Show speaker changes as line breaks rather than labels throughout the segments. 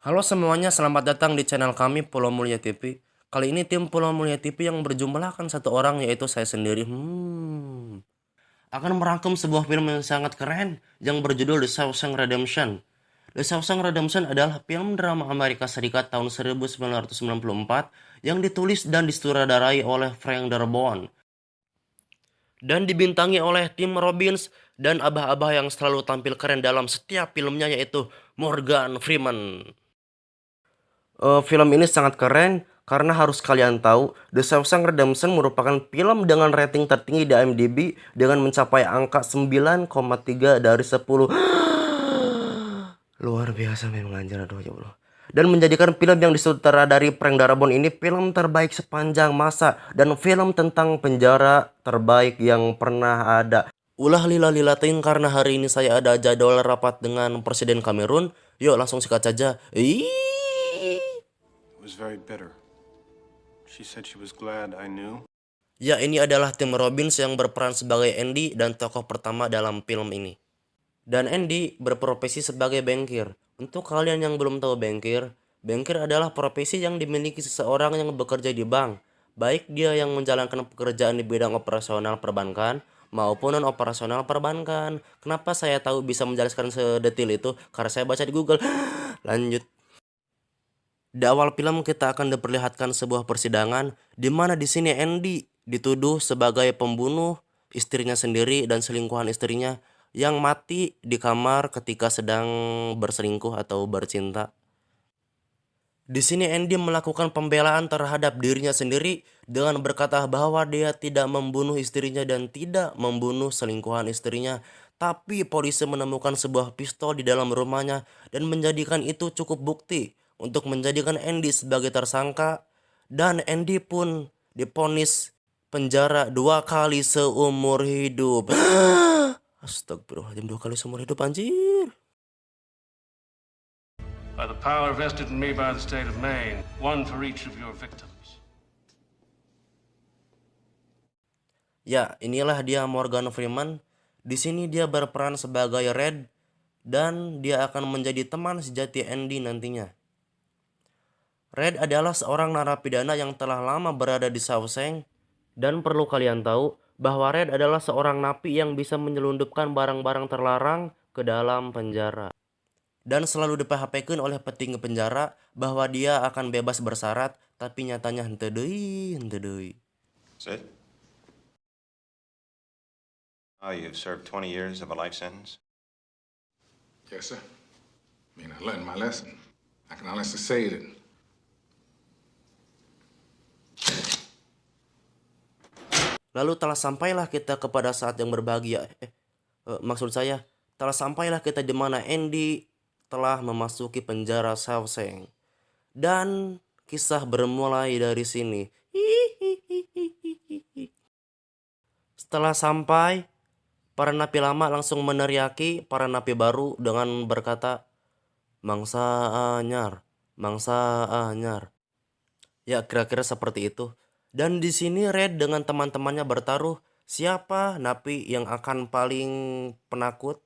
Halo semuanya, selamat datang di channel kami Pulau Mulia TV. Kali ini tim Pulau Mulia TV yang berjumlahkan satu orang, yaitu saya sendiri. Akan merangkum sebuah film yang sangat keren yang berjudul The Shawshank Redemption. The Shawshank Redemption adalah film drama Amerika Serikat tahun 1994 yang ditulis dan disutradarai oleh Frank Darabont dan dibintangi oleh Tim Robbins dan abah-abah yang selalu tampil keren dalam setiap filmnya, yaitu Morgan Freeman. Film ini sangat keren karena harus kalian tahu, The Shawshank Redemption merupakan film dengan rating tertinggi di IMDb dengan mencapai angka 9,3 dari 10. Luar biasa memang, anjir, aduh ya Allah. Dan menjadikan film yang disutradari Frank Darabont ini film terbaik sepanjang masa dan film tentang penjara terbaik yang pernah ada. Ulah lila-lilatin karena hari ini saya ada jadwal rapat dengan Presiden Kamerun. Yuk langsung sikat saja.
Was very bitter. She said she was glad I knew.
Ya, ini adalah Tim Robbins yang berperan sebagai Andy dan tokoh pertama dalam film ini. Dan Andy berprofesi sebagai bankir. Untuk kalian yang belum tahu bankir, bankir adalah profesi yang dimiliki seseorang yang bekerja di bank. Baik dia yang menjalankan pekerjaan di bidang operasional perbankan maupun non-operasional perbankan. Kenapa saya tahu bisa menjelaskan sedetil itu? Karena saya baca di Google. Lanjut. Di awal film kita akan diperlihatkan sebuah persidangan di mana di sini Andy dituduh sebagai pembunuh istrinya sendiri dan selingkuhan istrinya yang mati di kamar ketika sedang berselingkuh atau bercinta. Di sini Andy melakukan pembelaan terhadap dirinya sendiri dengan berkata bahwa dia tidak membunuh istrinya dan tidak membunuh selingkuhan istrinya. Tapi polisi menemukan sebuah pistol di dalam rumahnya dan menjadikan itu cukup bukti untuk menjadikan Andy sebagai tersangka. Dan Andy pun diponis penjara 2 kali seumur hidup. Astagfirullahaladzim, 2 kali seumur hidup, anjir.
By the power vested in me by the state of Maine, one for each of your victims.
Ya, inilah dia Morgan Freeman. Di sini dia berperan sebagai Red dan dia akan menjadi teman sejati Andy nantinya. Red adalah seorang narapidana yang telah lama berada di Shawshank dan perlu kalian tahu bahwa Red adalah seorang napi yang bisa menyelundupkan barang-barang terlarang ke dalam penjara. Dan selalu di-PHP-keun oleh petinggi penjara bahwa dia akan bebas bersyarat, tapi nyatanya henteu deui.
That's it? Oh, you've served 20 years of a life sentence?
Yes, sir. I mean, I learned my lesson. I can honestly say that.
Lalu telah sampailah kita kepada saat yang berbahagia. Maksud saya, telah sampailah kita di mana Andy telah memasuki penjara Shawshank. Dan kisah bermulai dari sini. Setelah sampai, para napi lama langsung meneriaki para napi baru dengan berkata, "Mangsa anyar, mangsa anyar." Ya, kira-kira seperti itu. Dan di sini Red dengan teman-temannya bertaruh siapa napi yang akan paling penakut.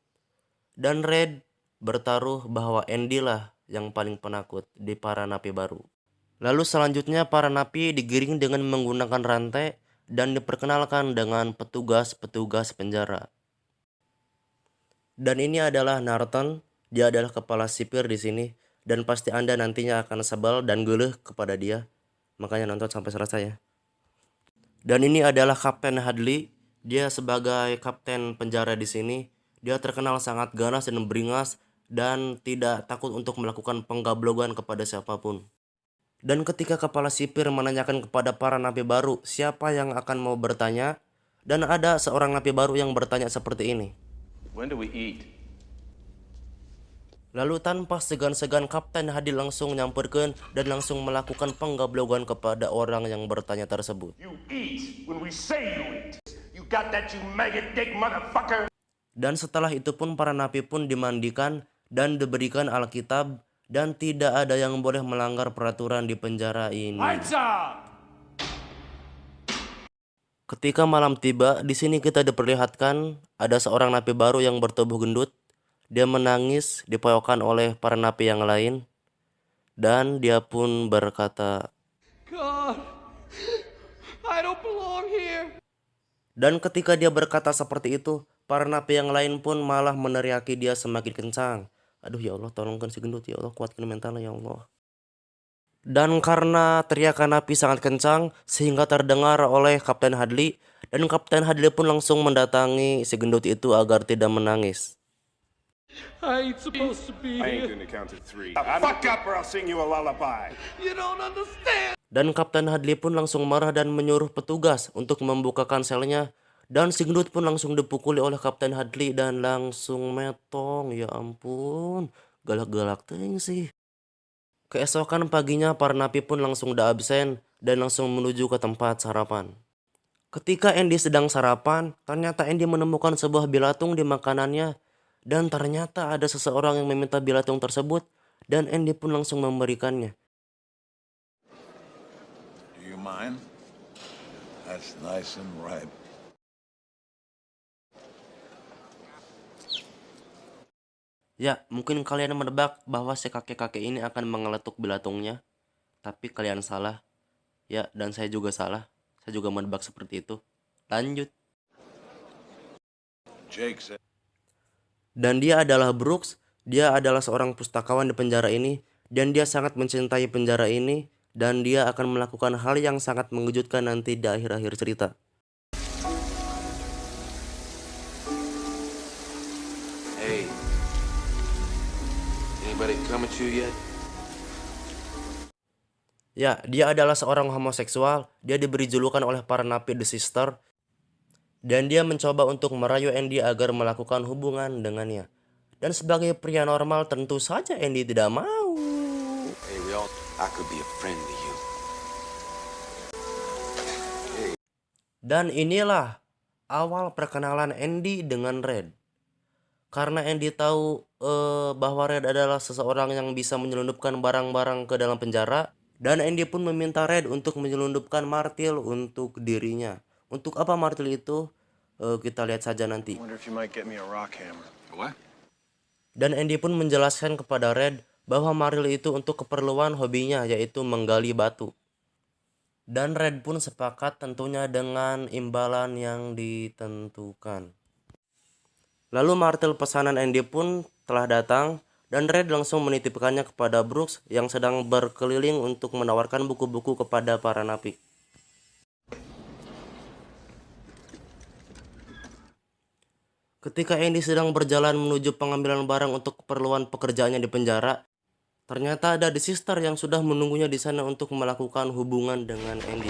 Dan Red bertaruh bahwa Andy lah yang paling penakut di para napi baru. Lalu selanjutnya para napi digiring dengan menggunakan rantai dan diperkenalkan dengan petugas-petugas penjara. Dan ini adalah Narton, dia adalah kepala sipir di sini dan pasti Anda nantinya akan sebel dan geuleuh kepada dia. Makanya nonton sampai selesai ya. Dan ini adalah Kapten Hadley, dia sebagai kapten penjara di sini. Dia terkenal sangat ganas dan beringas dan tidak takut untuk melakukan penggablogan kepada siapapun. Dan ketika kepala sipir menanyakan kepada para napi baru siapa yang akan mau bertanya, dan ada seorang napi baru yang bertanya seperti ini.
When do we eat?
Lalu tanpa segan-segan Kapten Hadley langsung nyamperkeun dan langsung melakukan penggablogan kepada orang yang bertanya tersebut.
You eat when we say you eat. You got that, you maggot dick motherfucker?
Dan setelah itu pun para napi pun dimandikan dan diberikan Alkitab dan tidak ada yang boleh melanggar peraturan di penjara ini.
Lights out!
Ketika malam tiba, di sini kita diperlihatkan ada seorang napi baru yang bertubuh gendut. Dia menangis dipoyokan oleh para napi yang lain. dan dia pun berkata,
God, I don't belong here.
dan ketika dia berkata seperti itu, para napi yang lain pun malah meneriaki dia semakin kencang. Aduh ya Allah, tolongkan si gendut ya Allah, kuatkan mentalnya ya Allah. Dan karena teriakan napi sangat kencang sehingga terdengar oleh Kapten Hadley, dan Kapten Hadley pun langsung mendatangi si gendut itu agar tidak menangis.
I ain't supposed to be
I ain't
here.
gonna count to three.
Fuck up or I'll sing you a lullaby.
You don't understand.
Dan Kapten Hadley pun langsung marah dan menyuruh petugas untuk membukakan selnya. Dan si gendut pun langsung dipukuli oleh Kapten Hadley dan langsung metong. Ya ampun, galak-galak ting sih. Keesokan paginya para napi pun langsung udah absen dan langsung menuju ke tempat sarapan. Ketika Andy sedang sarapan, ternyata Andy menemukan sebuah bilatung di makanannya. Dan ternyata ada seseorang yang meminta bilatung tersebut dan Andy pun langsung memberikannya.
Do you mind? That's nice and ripe.
Ya, mungkin kalian menebak bahwa si kakek-kakek ini akan mengeletuk bilatungnya. Tapi kalian salah. Ya, dan saya juga salah. Saya juga menebak seperti itu. Lanjut.
Jake said,
Dan dia adalah Brooks. Dia adalah seorang pustakawan di penjara ini. Dan dia sangat mencintai penjara ini. Dan dia akan melakukan hal yang sangat mengejutkan nanti di akhir-akhir cerita.
Hey, anybody come at you yet?
Ya, dia adalah seorang homoseksual. Dia diberi julukan oleh para napi The Sister. Dan dia mencoba untuk merayu Andy agar melakukan hubungan dengannya. Dan sebagai pria normal tentu saja Andy tidak mau.
Hey, I could be a friend to you.
Dan inilah awal perkenalan Andy dengan Red. Karena Andy tahu bahwa Red adalah seseorang yang bisa menyelundupkan barang-barang ke dalam penjara. Dan Andy pun meminta Red untuk menyelundupkan martil untuk dirinya. Untuk apa martil itu? Kita lihat saja nanti.
Wonder if you might get me a rock hammer.
What?
Dan Andy pun menjelaskan kepada Red bahwa martil itu untuk keperluan hobinya, yaitu menggali batu. Dan Red pun sepakat tentunya dengan imbalan yang ditentukan. Lalu martil pesanan Andy pun telah datang dan Red langsung menitipkannya kepada Brooks yang sedang berkeliling untuk menawarkan buku-buku kepada para napi. Ketika Andy sedang berjalan menuju pengambilan barang untuk keperluan pekerjaannya di penjara, ternyata ada The Sister yang sudah menunggunya di sana untuk melakukan hubungan dengan Andy.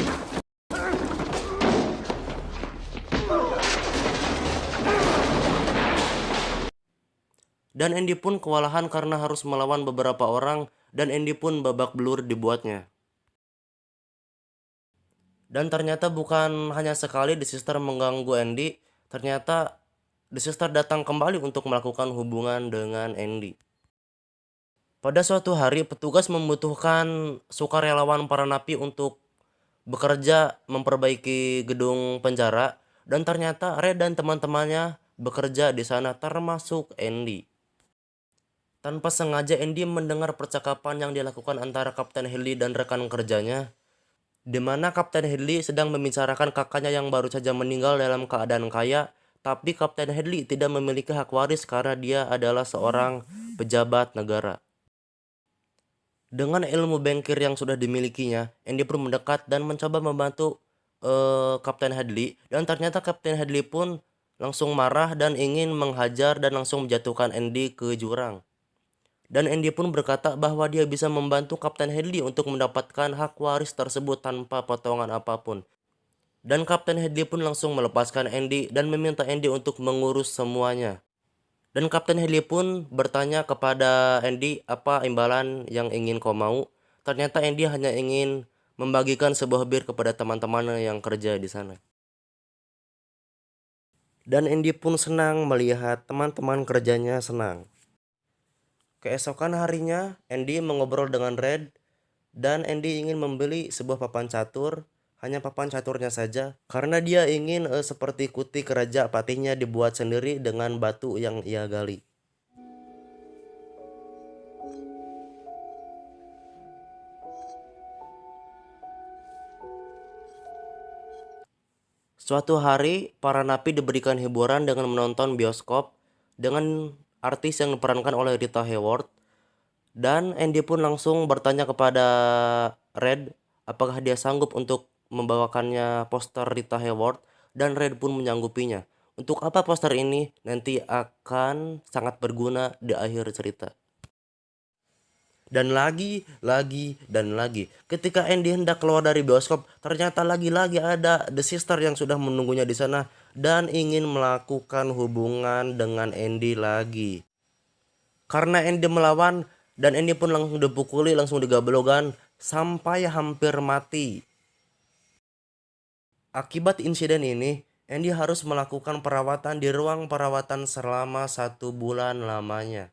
Dan Andy pun kewalahan karena harus melawan beberapa orang dan Andy pun babak belur dibuatnya. Dan ternyata bukan hanya sekali The Sister mengganggu Andy, ternyata The Sister datang kembali untuk melakukan hubungan dengan Andy. Pada suatu hari, petugas membutuhkan sukarelawan para napi untuk bekerja memperbaiki gedung penjara. Dan ternyata Red dan teman-temannya bekerja di sana termasuk Andy. Tanpa sengaja Andy mendengar percakapan yang dilakukan antara Kapten Hadley dan rekan kerjanya. Di mana Kapten Hadley sedang membicarakan kakaknya yang baru saja meninggal dalam keadaan kaya. Tapi Kapten Hadley tidak memiliki hak waris karena dia adalah seorang pejabat negara. Dengan ilmu bankir yang sudah dimilikinya, Andy pun mendekat dan mencoba membantu Kapten Hadley. Dan ternyata Kapten Hadley pun langsung marah dan ingin menghajar dan langsung menjatuhkan Andy ke jurang. Dan Andy pun berkata bahwa dia bisa membantu Kapten Hadley untuk mendapatkan hak waris tersebut tanpa potongan apapun. Dan Kapten Hadley pun langsung melepaskan Andy dan meminta Andy untuk mengurus semuanya. Dan Kapten Hadley pun bertanya kepada Andy apa imbalan yang ingin kau mau. Ternyata Andy hanya ingin membagikan sebuah bir kepada teman-temannya yang kerja di sana. Dan Andy pun senang melihat teman-teman kerjanya senang. Keesokan harinya, Andy mengobrol dengan Red. Dan Andy ingin membeli sebuah papan catur. Hanya papan caturnya saja, karena dia ingin seperti kuti keraja patihnya dibuat sendiri dengan batu yang ia gali. Suatu hari, para napi diberikan hiburan dengan menonton bioskop dengan artis yang diperankan oleh Rita Hayworth. Dan Andy pun langsung bertanya kepada Red apakah dia sanggup untuk membawakannya poster Rita Hayworth, dan Red pun menyanggupinya. Untuk apa poster ini? Nanti akan sangat berguna di akhir cerita. Dan lagi, dan lagi. Ketika Andy hendak keluar dari bioskop, ternyata lagi-lagi ada The Sister yang sudah menunggunya di sana dan ingin melakukan hubungan dengan Andy lagi. Karena Andy melawan, dan Andy pun langsung dipukuli, langsung digablogan sampai hampir mati. Akibat insiden ini, Andy harus melakukan perawatan di ruang perawatan selama 1 bulan lamanya.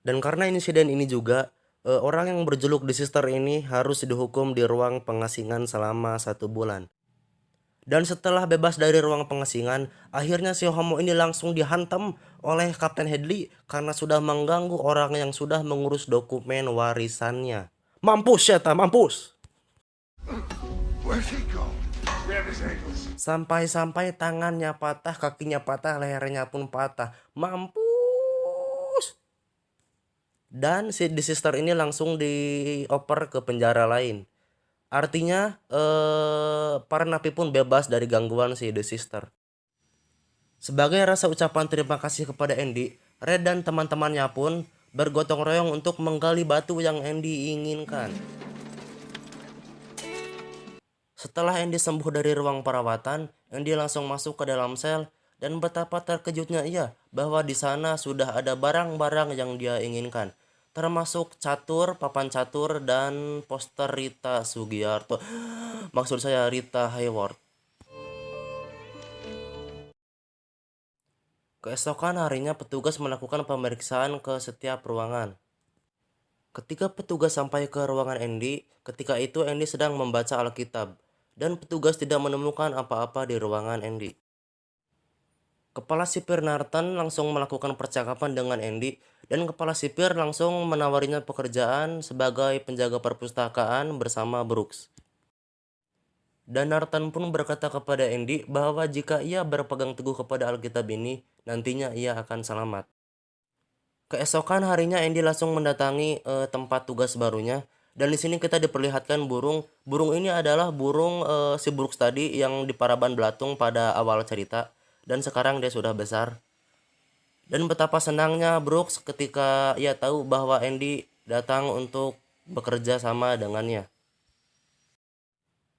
Dan karena insiden ini juga, orang yang berjuluk The Sister ini harus dihukum di ruang pengasingan selama 1 bulan. Dan setelah bebas dari ruang pengasingan, akhirnya si homo ini langsung dihantam oleh Kapten Hadley karena sudah mengganggu orang yang sudah mengurus dokumen warisannya. Mampus ya, mampus!
Where's he going? Grab his ankles.
Sampai-sampai tangannya patah, kakinya patah, lehernya pun patah. Mampus! Dan si The Sister ini langsung dioper ke penjara lain. Artinya para napi pun bebas dari gangguan si The Sister. Sebagai rasa ucapan terima kasih kepada Andy, Red dan teman-temannya pun bergotong royong untuk menggali batu yang Andy inginkan. Setelah Andy sembuh dari ruang perawatan, Andy langsung masuk ke dalam sel dan betapa terkejutnya ia bahwa di sana sudah ada barang-barang yang dia inginkan, termasuk catur, papan catur, dan poster Rita Sugiarto. Maksud saya Rita Hayworth. Keesokan harinya petugas melakukan pemeriksaan ke setiap ruangan. Ketika petugas sampai ke ruangan Andy, ketika itu Andy sedang membaca Alkitab, dan petugas tidak menemukan apa-apa di ruangan Andy. Kepala sipir Norton langsung melakukan percakapan dengan Andy, dan kepala sipir langsung menawarinya pekerjaan sebagai penjaga perpustakaan bersama Brooks. Dan Norton pun berkata kepada Andy bahwa jika ia berpegang teguh kepada Alkitab ini, nantinya ia akan selamat. Keesokan harinya Andy langsung mendatangi tempat tugas barunya, dan di sini kita diperlihatkan burung. Burung ini adalah burung si Brooks tadi yang di Paraban Belatung pada awal cerita. Dan sekarang dia sudah besar. Dan betapa senangnya Brooks ketika ia tahu bahwa Andy datang untuk bekerja sama dengannya.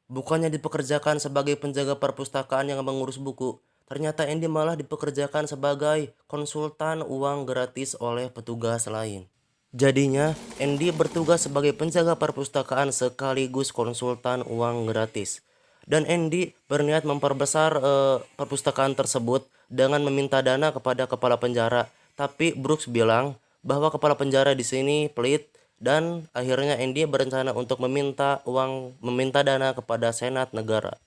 Bukannya dipekerjakan sebagai penjaga perpustakaan yang mengurus buku, ternyata Andy malah dipekerjakan sebagai konsultan uang gratis oleh petugas lain. Jadinya, Andy bertugas sebagai penjaga perpustakaan sekaligus konsultan uang gratis. Dan Andy berniat memperbesar perpustakaan tersebut dengan meminta dana kepada kepala penjara. Tapi Brooks bilang bahwa kepala penjara di sini pelit, dan akhirnya Andy berencana untuk meminta dana kepada Senat Negara.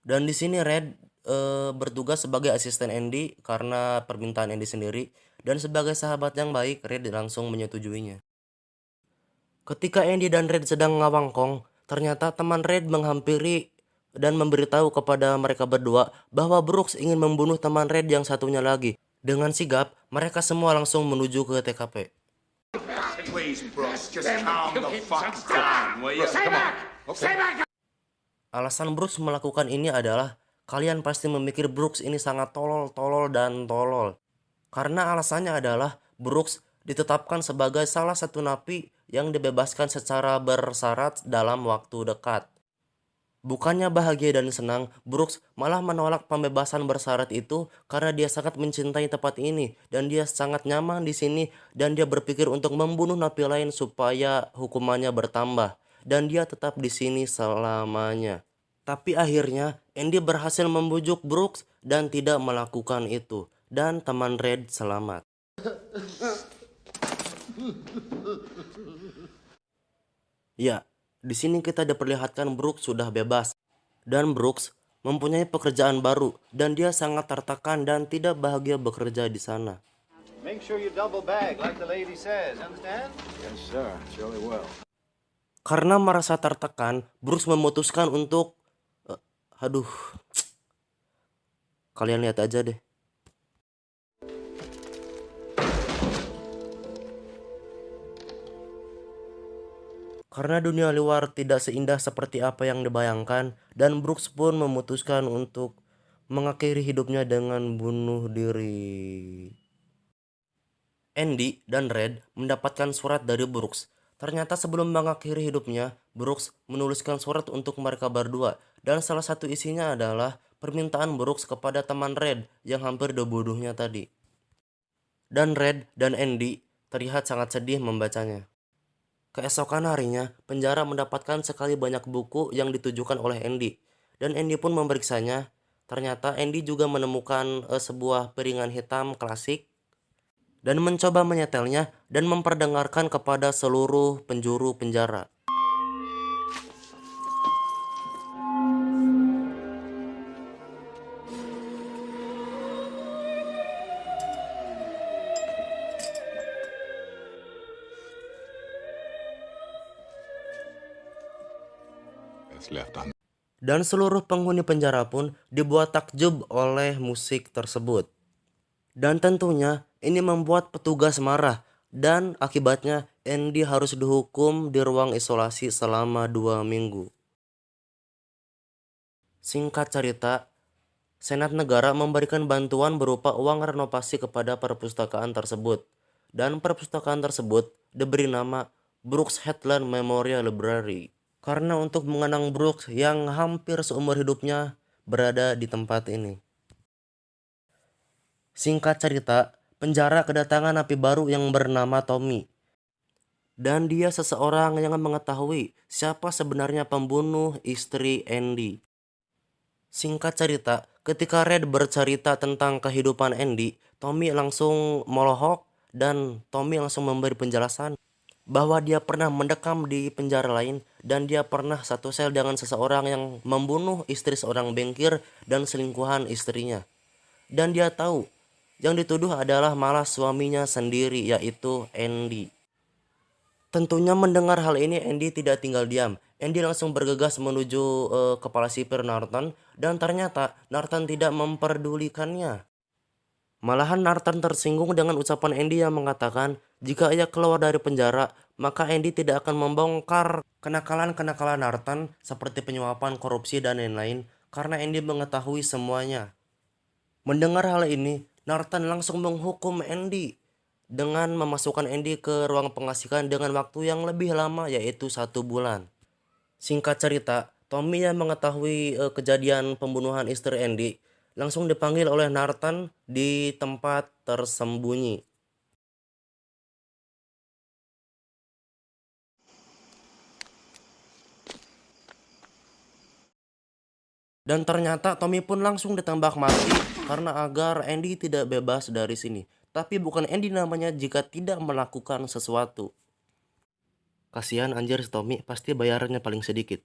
Dan di sini Red bertugas sebagai asisten Andy karena permintaan Andy sendiri, dan sebagai sahabat yang baik, Red langsung menyetujuinya. Ketika Andy dan Red sedang ngawangkong, ternyata teman Red menghampiri dan memberitahu kepada mereka berdua bahwa Brooks ingin membunuh teman Red yang satunya lagi. Dengan sigap, mereka semua langsung menuju ke TKP.
Please, Brooks, just calm the fuck down, will you? Come on. Okay.
Alasan Brooks melakukan ini adalah kalian pasti memikir Brooks ini sangat tolol. Karena alasannya adalah Brooks ditetapkan sebagai salah satu napi yang dibebaskan secara bersyarat dalam waktu dekat. Bukannya bahagia dan senang, Brooks malah menolak pembebasan bersyarat itu karena dia sangat mencintai tempat ini dan dia sangat nyaman di sini, dan dia berpikir untuk membunuh napi lain supaya hukumannya bertambah dan dia tetap di sini selamanya. Tapi akhirnya Andy berhasil membujuk Brooks dan tidak melakukan itu, dan teman Red selamat. Ya, di sini kita diperlihatkan Brooks sudah bebas, dan Brooks mempunyai pekerjaan baru, dan dia sangat tertekan dan tidak bahagia bekerja di sana.
Make sure you double bag like the lady says, understand?
Yes, sir. Surely will.
Karena merasa tertekan, Brooks memutuskan untuk Kalian lihat aja deh. Karena dunia luar tidak seindah seperti apa yang dibayangkan, dan Brooks pun memutuskan untuk mengakhiri hidupnya dengan bunuh diri. Andy dan Red mendapatkan surat dari Brooks. Ternyata sebelum mengakhiri hidupnya, Brooks menuliskan surat untuk mereka berdua, dan salah satu isinya adalah permintaan Brooks kepada teman Red yang hampir dibunuhnya tadi. Dan Red dan Andy terlihat sangat sedih membacanya. Keesokan harinya, penjara mendapatkan sekali banyak buku yang ditujukan oleh Andy, dan Andy pun memeriksanya. Ternyata Andy juga menemukan sebuah piringan hitam klasik dan mencoba menyetelnya dan memperdengarkan kepada seluruh penjuru penjara.
That's left on.
Dan seluruh penghuni penjara pun dibuat takjub oleh musik tersebut. Dan tentunya ini membuat petugas marah, dan akibatnya Andy harus dihukum di ruang isolasi selama 2 minggu. Singkat cerita, Senat Negara memberikan bantuan berupa uang renovasi kepada perpustakaan tersebut, dan perpustakaan tersebut diberi nama Brooks Headland Memorial Library, karena untuk mengenang Brooks yang hampir seumur hidupnya berada di tempat ini. Singkat cerita, penjara kedatangan napi baru yang bernama Tommy. Dan dia seseorang yang mengetahui siapa sebenarnya pembunuh istri Andy. Singkat cerita, ketika Red bercerita tentang kehidupan Andy, Tommy langsung melohok dan Tommy langsung memberi penjelasan bahwa dia pernah mendekam di penjara lain dan dia pernah satu sel dengan seseorang yang membunuh istri seorang bankir dan selingkuhan istrinya. Dan dia tahu yang dituduh adalah malah suaminya sendiri, yaitu Andy. Tentunya mendengar hal ini Andy tidak tinggal diam. Andy langsung bergegas menuju kepala sipir Norton, dan ternyata Norton tidak memperdulikannya. Malahan Norton tersinggung dengan ucapan Andy yang mengatakan jika ia keluar dari penjara, maka Andy tidak akan membongkar kenakalan-kenakalan Norton seperti penyuapan, korupsi, dan lain-lain, karena Andy mengetahui semuanya. Mendengar hal ini, Norton langsung menghukum Andy dengan memasukkan Andy ke ruang pengasihan dengan waktu yang lebih lama, yaitu 1 bulan. Singkat cerita, Tommy yang mengetahui kejadian pembunuhan istri Andy langsung dipanggil oleh Norton di tempat tersembunyi. Dan ternyata Tommy pun langsung ditembak mati karena agar Andy tidak bebas dari sini. Tapi bukan Andy namanya jika tidak melakukan sesuatu. Kasihan anjir si Tommy, pasti bayarannya paling sedikit.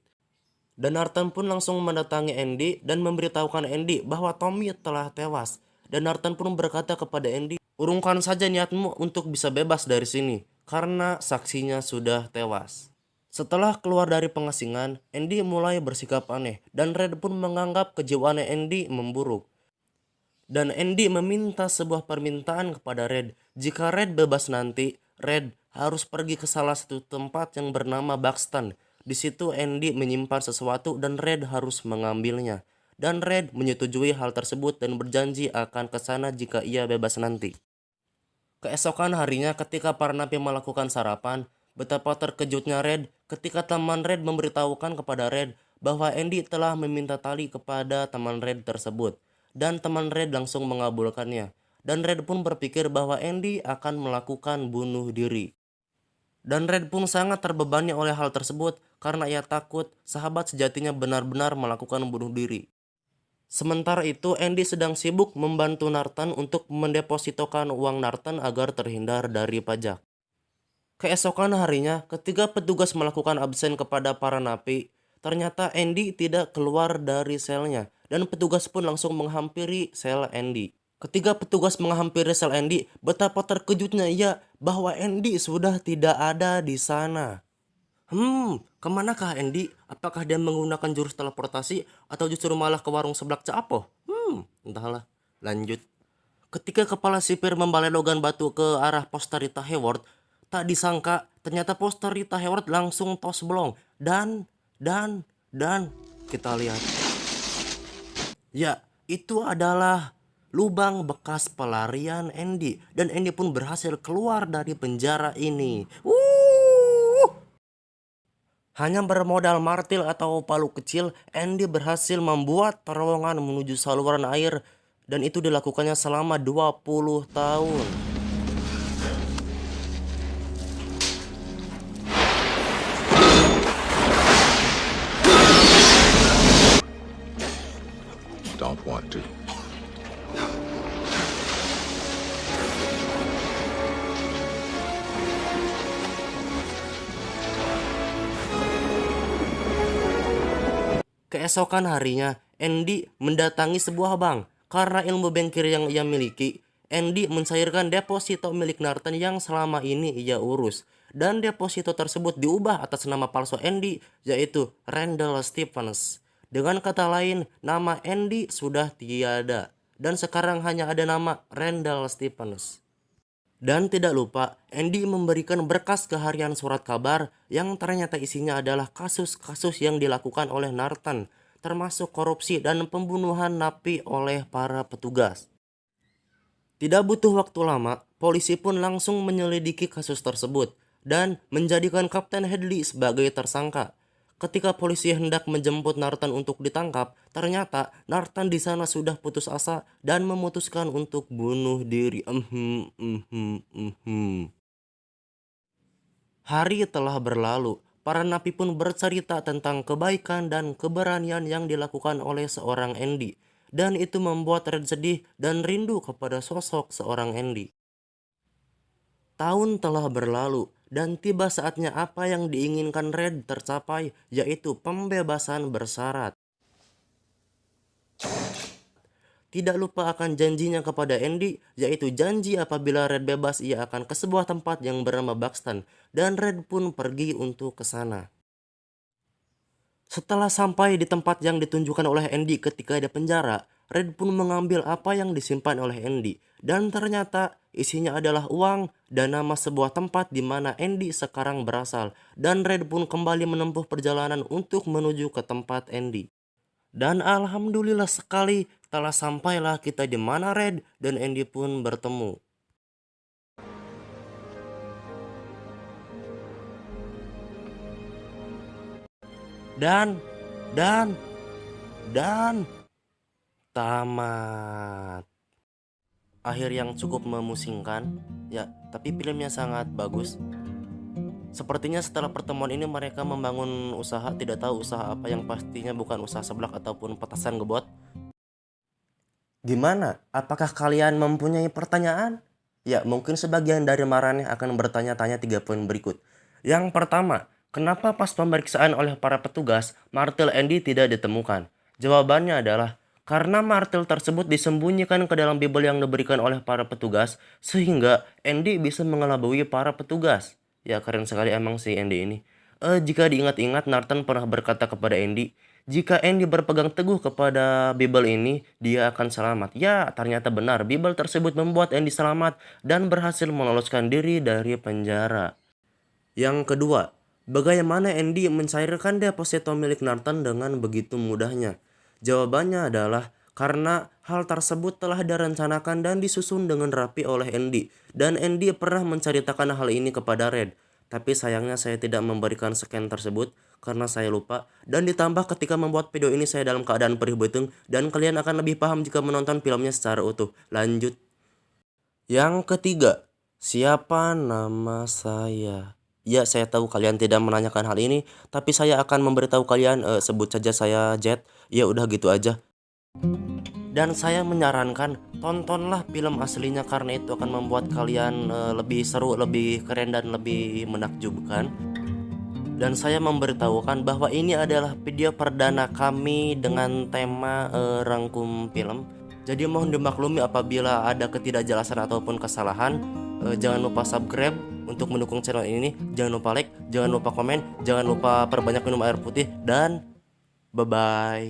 Dan Norton pun langsung mendatangi Andy dan memberitahukan Andy bahwa Tommy telah tewas. Dan Norton pun berkata kepada Andy, urungkan saja niatmu untuk bisa bebas dari sini, karena saksinya sudah tewas. Setelah keluar dari pengasingan, Andy mulai bersikap aneh, dan Red pun menganggap kejiwaan Andy memburuk. Dan Andy meminta sebuah permintaan kepada Red. Jika Red bebas nanti, Red harus pergi ke salah satu tempat yang bernama Buxton. Di situ Andy menyimpan sesuatu dan Red harus mengambilnya. Dan Red menyetujui hal tersebut dan berjanji akan ke sana jika ia bebas nanti. Keesokan harinya ketika para napi melakukan sarapan, betapa terkejutnya Red ketika teman Red memberitahukan kepada Red bahwa Andy telah meminta tali kepada teman Red tersebut. Dan teman Red langsung mengabulkannya. Dan Red pun berpikir bahwa Andy akan melakukan bunuh diri. Dan Red pun sangat terbebani oleh hal tersebut karena ia takut sahabat sejatinya benar-benar melakukan bunuh diri. Sementara itu Andy sedang sibuk membantu Norton untuk mendepositokan uang Norton agar terhindar dari pajak. Keesokan harinya ketika petugas melakukan absen kepada para napi, ternyata Andy tidak keluar dari selnya dan petugas pun langsung menghampiri sel Andy. Ketika petugas menghampiri sel Andy, betapa terkejutnya ia bahwa Andy sudah tidak ada di sana. Kemanakah Andy? Apakah dia menggunakan jurus teleportasi atau justru malah ke warung seblak Capo? Entahlah. Lanjut. Ketika kepala sipir membalenogan batu ke arah pos Rita Hayworth, tak disangka ternyata pos Rita Hayworth langsung tos blong. Dan kita lihat. Ya, itu adalah lubang bekas pelarian Andy. Dan Andy pun berhasil keluar dari penjara ini. Hanya bermodal martil atau palu kecil, Andy berhasil membuat terowongan menuju saluran air. Dan itu dilakukannya selama 20 tahun.
Don't want to.
Keesokan harinya, Andy mendatangi sebuah bank. Karena ilmu bankir yang ia miliki, Andy mencairkan deposito milik Narton yang selama ini ia urus. Dan deposito tersebut diubah atas nama palsu Andy, yaitu Randall Stephens. Dengan kata lain, nama Andy sudah tiada. Dan sekarang hanya ada nama Randall Stephens. Dan tidak lupa, Andy memberikan berkas ke harian surat kabar yang ternyata isinya adalah kasus-kasus yang dilakukan oleh Narton, termasuk korupsi dan pembunuhan napi oleh para petugas. Tidak butuh waktu lama, polisi pun langsung menyelidiki kasus tersebut dan menjadikan Kapten Hadley sebagai tersangka. Ketika polisi hendak menjemput Narton untuk ditangkap, ternyata Narton di sana sudah putus asa dan memutuskan untuk bunuh diri. Hari telah berlalu. Para napi pun bercerita tentang kebaikan dan keberanian yang dilakukan oleh seorang Andy. Dan itu membuat Red sedih dan rindu kepada sosok seorang Andy. Tahun telah berlalu dan tiba saatnya apa yang diinginkan Red tercapai, yaitu pembebasan bersyarat. Tidak lupa akan janjinya kepada Andy, yaitu janji apabila Red bebas ia akan ke sebuah tempat yang bernama Buxton, dan Red pun pergi untuk ke sana. Setelah sampai di tempat yang ditunjukkan oleh Andy ketika di penjara, Red pun mengambil apa yang disimpan oleh Andy, dan ternyata isinya adalah uang dan nama sebuah tempat di mana Andy sekarang berasal, dan Red pun kembali menempuh perjalanan untuk menuju ke tempat Andy. Dan alhamdulillah sekali telah sampailah kita di mana Red dan Andy pun bertemu. Dan tamat. Akhir yang cukup memusingkan, ya, tapi filmnya sangat bagus. Sepertinya setelah pertemuan ini mereka membangun usaha, tidak tahu usaha apa, yang pastinya bukan usaha seblak ataupun petasan ngebot. Gimana? Apakah kalian mempunyai pertanyaan? Ya, mungkin sebagian dari Maraneh akan bertanya-tanya 3 poin berikut. Yang pertama, kenapa pas pemeriksaan oleh para petugas, martil Andy tidak ditemukan? Jawabannya adalah karena martil tersebut disembunyikan ke dalam Bible yang diberikan oleh para petugas, sehingga Andy bisa mengelabui para petugas. Ya, keren sekali emang si Andy ini. Jika diingat-ingat, Narton pernah berkata kepada Andy, jika Andy berpegang teguh kepada Bible ini, dia akan selamat. Ya, ternyata benar. Bible tersebut membuat Andy selamat dan berhasil meloloskan diri dari penjara. Yang kedua, bagaimana Andy mencairkan deposito milik Narton dengan begitu mudahnya? Jawabannya adalah karena hal tersebut telah direncanakan dan disusun dengan rapi oleh Andy. Dan Andy pernah menceritakan hal ini kepada Red. Tapi sayangnya saya tidak memberikan scan tersebut karena saya lupa. Dan ditambah ketika membuat video ini saya dalam keadaan perih beuteung. Dan kalian akan lebih paham jika menonton filmnya secara utuh. Lanjut. Yang ketiga, siapa nama saya? Ya, saya tahu kalian tidak menanyakan hal ini. Tapi saya akan memberitahu kalian, sebut saja saya Jet. Ya udah gitu aja. Dan saya menyarankan tontonlah film aslinya karena itu akan membuat kalian lebih seru, lebih keren dan lebih menakjubkan. Dan saya memberitahukan bahwa ini adalah video perdana kami dengan tema rangkum film. Jadi mohon dimaklumi apabila ada ketidakjelasan ataupun kesalahan. Jangan lupa subscribe untuk mendukung channel ini. Jangan lupa like, jangan lupa komen, jangan lupa perbanyak minum air putih, dan bye-bye.